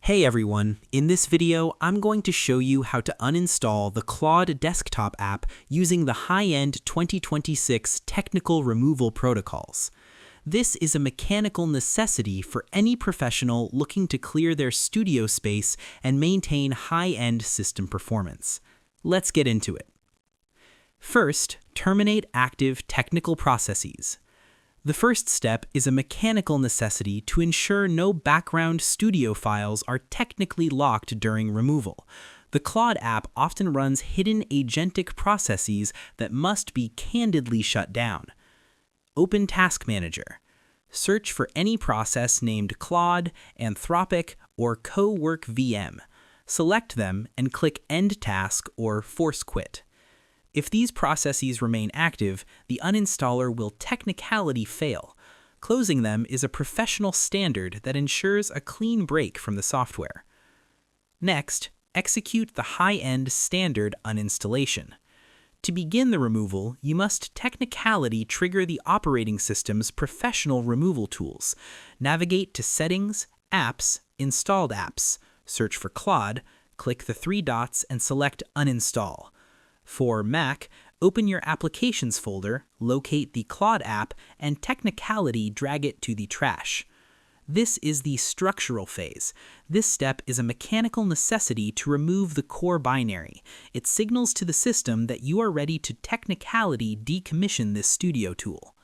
Hey everyone, in this video I'm going to show you how to uninstall the Claude desktop app using the high-end 2026 technical removal protocols. This is a mechanical necessity for any professional looking to clear their studio space and maintain high-end system performance. Let's get into it. First, terminate active technical processes. The first step is a mechanical necessity to ensure no background studio files are technically locked during removal. The Claude app often runs hidden agentic processes that must be candidly shut down. Open Task Manager. Search for any process named Claude, Anthropic, or Co-Work VM. Select them and click End Task or Force Quit. If these processes remain active, the uninstaller will technicality fail. Closing them is a professional standard that ensures a clean break from the software. Next, execute the high-end standard uninstallation. To begin the removal, you must technicality trigger the operating system's professional removal tools. Navigate to Settings, Apps, Installed Apps, search for Claude, click the three dots and select Uninstall. For Mac, open your Applications folder, locate the Claude app, and technicality drag it to the trash. This is the structural phase. This step is a mechanical necessity to remove the core binary. It signals to the system that you are ready to technicality decommission this studio tool.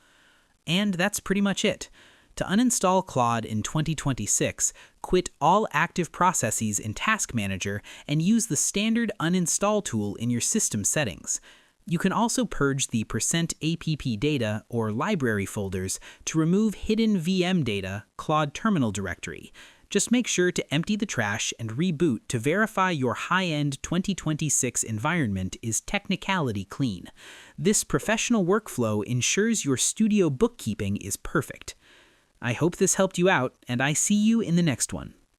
And that's pretty much it. To uninstall Claude in 2026, quit all active processes in Task Manager and use the standard uninstall tool in your system settings. You can also purge the %app data or library folders to remove hidden VM data, Claude terminal directory. Just make sure to empty the trash and reboot to verify your high-end 2026 environment is technicality clean. This professional workflow ensures your studio bookkeeping is perfect. I hope this helped you out, and I see you in the next one.